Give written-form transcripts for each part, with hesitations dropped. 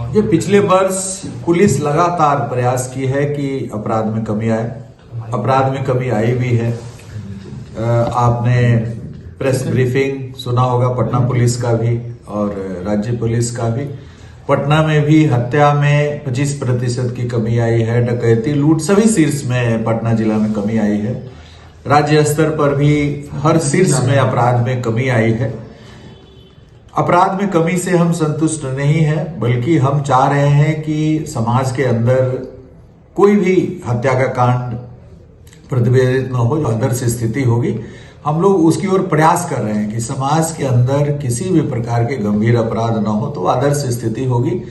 ये पिछले वर्ष पुलिस लगातार प्रयास की है कि अपराध में कमी आए। अपराध में कमी आई भी है। आपने प्रेस ब्रीफिंग सुना होगा पटना पुलिस का भी और राज्य पुलिस का भी। पटना में भी हत्या में 25% की कमी आई है। डकैती, लूट सभी शीर्ष में पटना जिला में कमी आई है। राज्य स्तर पर भी हर शीर्ष में अपराध में कमी आई है। अपराध में कमी से हम संतुष्ट नहीं है, बल्कि हम चाह रहे हैं कि समाज के अंदर कोई भी हत्या का कांड प्रतिवेदित न हो। जो आदर्श स्थिति होगी, हम लोग उसकी ओर प्रयास कर रहे हैं कि समाज के अंदर किसी भी प्रकार के गंभीर अपराध न हो, तो आदर्श स्थिति होगी।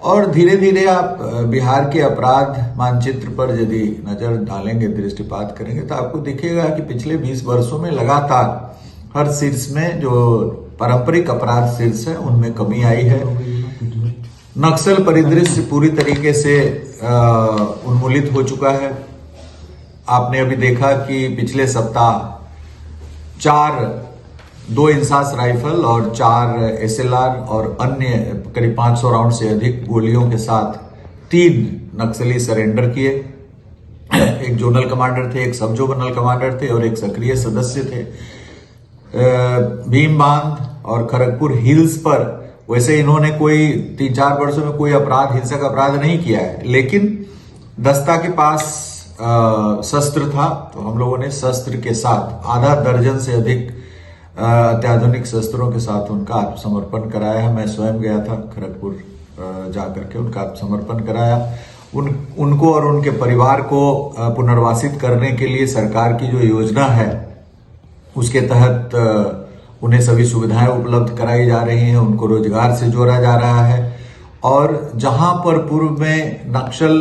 और धीरे धीरे आप बिहार के अपराध मानचित्र पर यदि नजर डालेंगे, दृष्टिपात करेंगे, तो आपको दिखेगा कि पिछले 20 वर्षों में लगातार हर शीर्ष में जो पारंपरिक अपराध शीर्ष है उनमें कमी आई है। नक्सल परिदृश्य पूरी तरीके से उन्मूलित हो चुका है। आपने अभी देखा कि पिछले सप्ताह 2 इंसास राइफल और 4 SLR और अन्य करीब 500 राउंड से अधिक गोलियों के साथ 3 नक्सली सरेंडर किए। एक जोनल कमांडर थे, एक सब जोनल कमांडर थे और एक सक्रिय सदस्य थे। भीम बांध और खड़गपुर हिल्स पर वैसे इन्होंने कोई 3-4 वर्षों में कोई अपराध, हिंसक अपराध नहीं किया है, लेकिन दस्ता के पास शस्त्र था, तो हम लोगों ने शस्त्र के साथ आधा दर्जन से अधिक अत्याधुनिक शस्त्रों के साथ उनका आत्मसमर्पण कराया है। मैं स्वयं गया था खड़गपुर जाकर के उनका आत्मसमर्पण कराया। उनको और उनके परिवार को पुनर्वासित करने के लिए सरकार की जो योजना है उसके तहत उन्हें सभी सुविधाएं उपलब्ध कराई जा रही हैं। उनको रोजगार से जोड़ा जा रहा है। और जहां पर पूर्व में नक्सल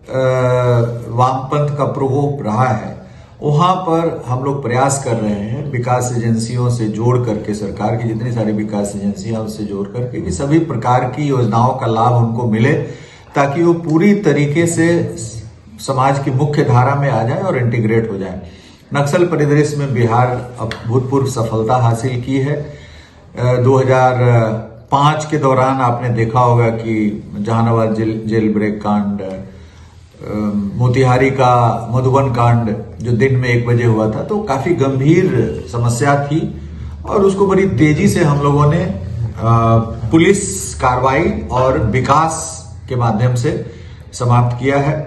वामपंथ का प्रकोप रहा है, वहां पर हम लोग प्रयास कर रहे हैं विकास एजेंसियों से जोड़ करके, सरकार की जितनी सारी विकास एजेंसियां उससे जोड़ करके, कि सभी प्रकार की योजनाओं का लाभ उनको मिले, ताकि वो पूरी तरीके से समाज की मुख्य धारा में आ जाए और इंटीग्रेट हो जाए। नक्सल परिदृश्य में बिहार अभूतपूर्व सफलता हासिल की है। 2005 के दौरान आपने देखा होगा कि जहानाबाद जेल ब्रेक कांड, मोतिहारी का मधुबन कांड जो दिन में 1 बजे हुआ था, तो काफी गंभीर समस्या थी और उसको बड़ी तेजी से हम लोगों ने पुलिस कार्रवाई और विकास के माध्यम से समाप्त किया है।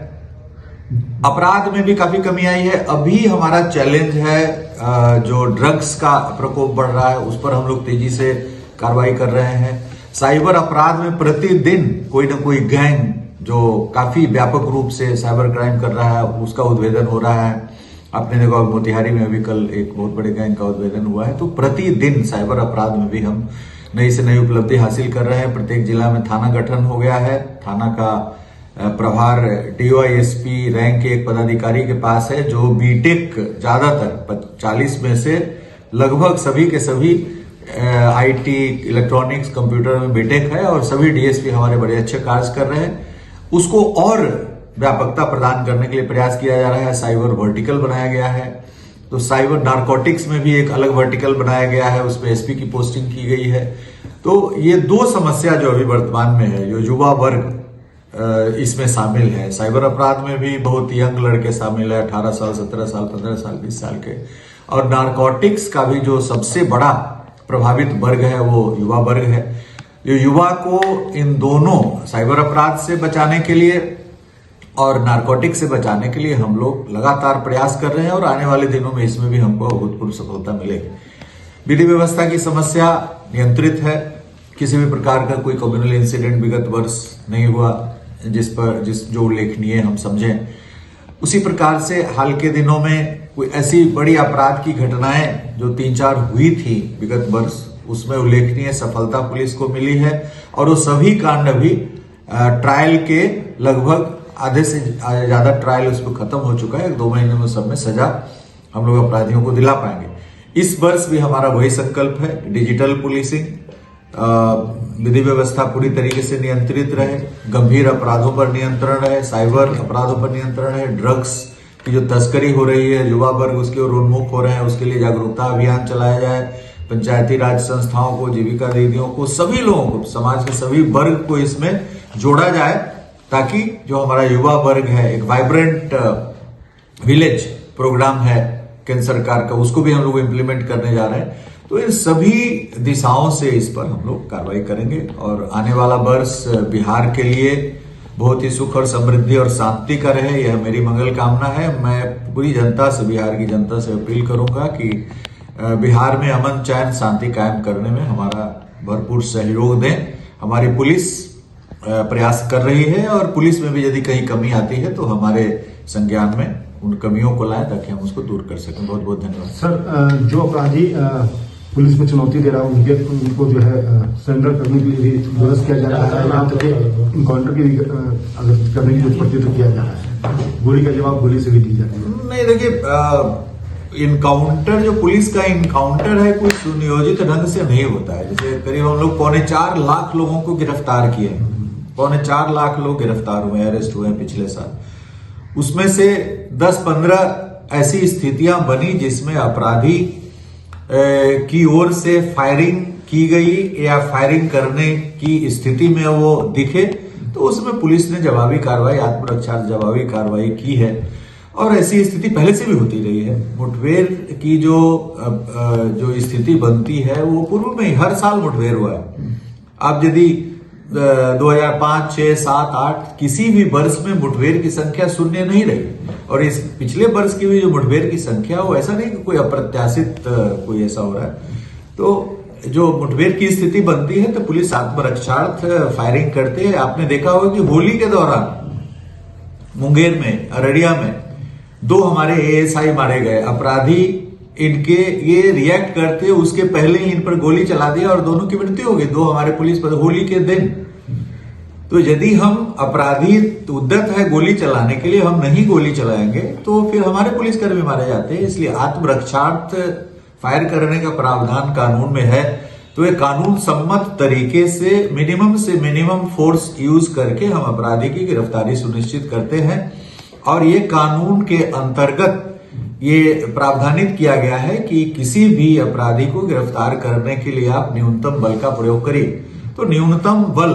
अपराध में भी काफी कमी आई है। अभी हमारा चैलेंज है जो ड्रग्स का प्रकोप बढ़ रहा है, उस पर हम लोग तेजी से कार्रवाई कर रहे हैं। साइबर अपराध में प्रतिदिन कोई ना कोई गैंग जो काफी व्यापक रूप से साइबर क्राइम कर रहा है, उसका उद्भेदन हो रहा है। आपने देखा मोतिहारी में अभी कल एक बहुत बड़े गैंग का उद्भेदन हुआ है। तो प्रतिदिन साइबर अपराध में भी हम नई से नई उपलब्धि हासिल कर रहे हैं। प्रत्येक जिला में थाना गठन हो गया है। थाना का प्रभार DYSP रैंक के एक पदाधिकारी के पास है, जो बीटेक ज्यादातर 40 में से लगभग सभी के सभी IT, इलेक्ट्रॉनिक्स, कंप्यूटर में बीटेक है और सभी DSP हमारे बड़े अच्छे कार्य कर रहे हैं। उसको और व्यापकता प्रदान करने के लिए प्रयास किया जा रहा है। साइबर वर्टिकल बनाया गया है। तो साइबर नारकोटिक्स में भी एक अलग वर्टिकल बनाया गया है, उसमें SP की पोस्टिंग की गई है। तो ये 2 समस्या जो अभी वर्तमान में है, जो युवा वर्ग इसमें शामिल है। साइबर अपराध में भी बहुत यंग लड़के शामिल है, 18 साल, 17 साल, 15 साल, 20 साल के। और नारकोटिक्स का भी जो सबसे बड़ा प्रभावित वर्ग है वो युवा वर्ग है। जो युवा को इन दोनों साइबर अपराध से बचाने के लिए और नारकोटिक्स से बचाने के लिए हम लोग लगातार प्रयास कर रहे हैं और आने वाले दिनों में इसमें भी हमको अभूतपूर्व सफलता मिलेगी। विधि व्यवस्था की समस्या नियंत्रित है। किसी भी प्रकार का कोई कम्युनल इंसिडेंट विगत वर्ष नहीं हुआ जो उल्लेखनीय हम समझें। उसी प्रकार से हाल के दिनों में कोई ऐसी बड़ी अपराध की घटनाएं जो 3-4 हुई थी विगत वर्ष, उसमें उल्लेखनीय सफलता पुलिस को मिली है। और वो सभी कांड अभी ट्रायल के लगभग आधे से ज्यादा ट्रायल उस पर खत्म हो चुका है। 1-2 महीने में सब में सजा हम लोग अपराधियों को दिला पाएंगे। इस वर्ष भी हमारा वही संकल्प है, डिजिटल पुलिसिंग, विधि व्यवस्था पूरी तरीके से नियंत्रित रहे, गंभीर अपराधों पर नियंत्रण रहे, साइबर अपराधों पर नियंत्रण रहे, ड्रग्स की जो तस्करी हो रही है, युवा वर्ग उसकी ओर उन्मुख हो रहे हैं, उसके लिए जागरूकता अभियान चलाया जाए। पंचायती राज संस्थाओं को, जीविका दीदियों को, सभी लोगों को, समाज के सभी वर्ग को इसमें जोड़ा जाए, ताकि जो हमारा युवा वर्ग है, एक वाइब्रेंट विलेज प्रोग्राम है केंद्र सरकार का, उसको भी हम लोग इम्प्लीमेंट करने जा रहे हैं। तो इन सभी दिशाओं से इस पर हम लोग कार्रवाई करेंगे और आने वाला वर्ष बिहार के लिए बहुत ही सुख और समृद्धि और शांति का रहे, यह मेरी मंगल कामना है। मैं पूरी जनता से, बिहार की जनता से अपील करूंगा कि बिहार में अमन चैन शांति कायम करने में हमारा भरपूर सहयोग दें। हमारी पुलिस प्रयास कर रही है और पुलिस में भी यदि कहीं कमी आती है तो हमारे संज्ञान में उन कमियों को लाएं ताकि हम उसको दूर कर सकें। बहुत बहुत धन्यवाद। सर, जो अपराधी पुलिस में चुनौती दे रहा है उनको जो है सरेंडर करने के लिए भी विरोध किया जा रहा है, यहाँ तक इनकाउंटर की अगर करने की जरूरत पड़ती है तो किया जा रहा है, गोली का जवाब गोली से भी दी जा रही है। नहीं, देखिए, इनकाउंटर जो पुलिस का इनकाउंटर है कोई सुनियोजित ढंग से नहीं होता है। जैसे करीब हम लोग 4.25 लाख लोगों को गिरफ्तार किए हैं, 4.25 लाख लोग गिरफ्तार हुए, अरेस्ट हुए हैं पिछले साल। उसमें से 10-15 ऐसी स्थितियां बनी जिसमें अपराधी की ओर से फायरिंग की गई या फायरिंग करने की स्थिति में वो दिखे, तो उसमें पुलिस ने जवाबी कार्रवाई, आत्मरक्षा जवाबी कार्रवाई की है। और ऐसी स्थिति पहले से भी होती रही है। मुठभेड़ की जो स्थिति बनती है वो पूर्व में हर साल मुठभेड़ हुआ है। आप यदि 2005, 6, 7, 8 किसी भी वर्ष में मुठभेड़ की संख्या शून्य नहीं रही, और इस पिछले वर्ष की भी जो मुठभेड़ की संख्या वो ऐसा नहीं कि कोई अप्रत्याशित कोई ऐसा हो रहा है। तो जो मुठभेड़ की स्थिति बनती है तो पुलिस आत्मरक्षार्थ फायरिंग करते हैं। आपने देखा होगा कि होली के दौरान मुंगेर में, अररिया में 2 हमारे ASI मारे गए। अपराधी इनके ये रिएक्ट करते उसके पहले ही इन पर गोली चला दिया और दोनों की मृत्यु हो गई, 2 हमारे पुलिस पर होली के दिन। तो यदि हम अपराधी उद्यत है गोली चलाने के लिए, हम नहीं गोली चलाएंगे तो फिर हमारे पुलिसकर्मी मारे जाते हैं। इसलिए आत्मरक्षार्थ फायर करने का प्रावधान कानून में है। तो ये कानून सम्मत तरीके से मिनिमम फोर्स यूज करके हम अपराधी की गिरफ्तारी सुनिश्चित करते हैं। और ये कानून के अंतर्गत ये प्रावधानित किया गया है कि किसी भी अपराधी को गिरफ्तार करने के लिए आप न्यूनतम बल का प्रयोग करिए। तो न्यूनतम बल,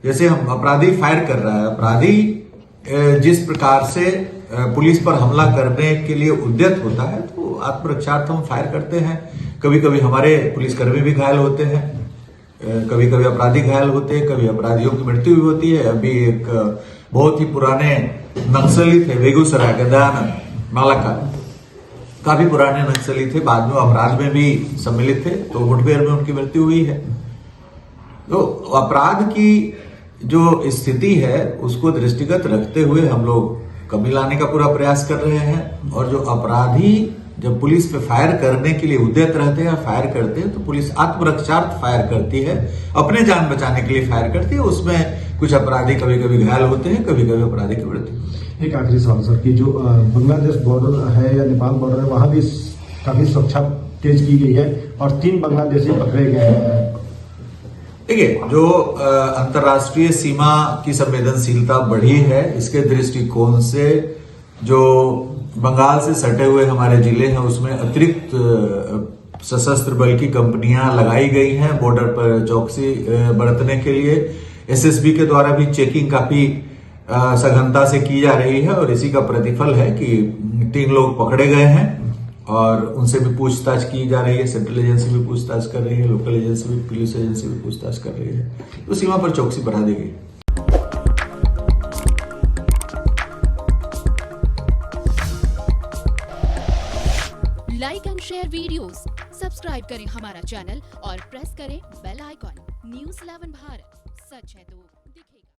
जैसे हम अपराधी फायर कर रहा है, अपराधी जिस प्रकार से पुलिस पर हमला करने के लिए उद्यत होता है तो आत्मरक्षार्थ हम फायर करते हैं। कभी कभी हमारे पुलिसकर्मी भी घायल होते हैं, कभी कभी अपराधी घायल होते हैं, कभी अपराधियों की मृत्यु भी होती है। अभी एक बहुत ही पुराने नक्सली थे बेगूसराय के, दयानंद मालाका, काफी पुराने नक्सली थे, बाद में अपराध में भी सम्मिलित थे, तो मुठभेड़ में उनकी मृत्यु हुई है। तो अपराध की जो स्थिति है उसको दृष्टिगत रखते हुए हम लोग कमी लाने का पूरा प्रयास कर रहे हैं। और जो अपराधी जब पुलिस पे फायर करने के लिए उद्यत रहते हैं, फायर करते हैं, तो पुलिस आत्मरक्षार्थ फायर करती है, अपने जान बचाने के लिए फायर करती है। उसमें कुछ अपराधी कभी कभी घायल होते हैं, कभी कभी अपराधी की मृत्यु। एक आखिरी सवाल सर, कि जो बांग्लादेश बॉर्डर है या नेपाल बॉर्डर है, वहां भी काफी सुरक्षा तेज की गई है और 3 बांग्लादेशी पकड़े गए हैं। देखिए, जो अंतर्राष्ट्रीय सीमा की संवेदनशीलता बढ़ी है, इसके दृष्टिकोण से जो बंगाल से सटे हुए हमारे जिले हैं उसमें अतिरिक्त सशस्त्र बल की कंपनियां लगाई गई हैं बॉर्डर पर चौकसी बरतने के लिए। SSB के द्वारा भी चेकिंग काफी सघनता से की जा रही है और इसी का प्रतिफल है कि 3 लोग पकड़े गए हैं और उनसे भी पूछताछ की जा रही है। सेंट्रल एजेंसी भी पूछताछ कर रही है, लोकल एजेंसी भी, पुलिस एजेंसी भी पूछताछ कर रही है। तो सीमा पर चौकसी बढ़ा दी गई। Like and share videos, subscribe करें हमारा चैनल और प्रेस करें बेल आइकॉन। न्यूज़ 11 भारत, सच है तो।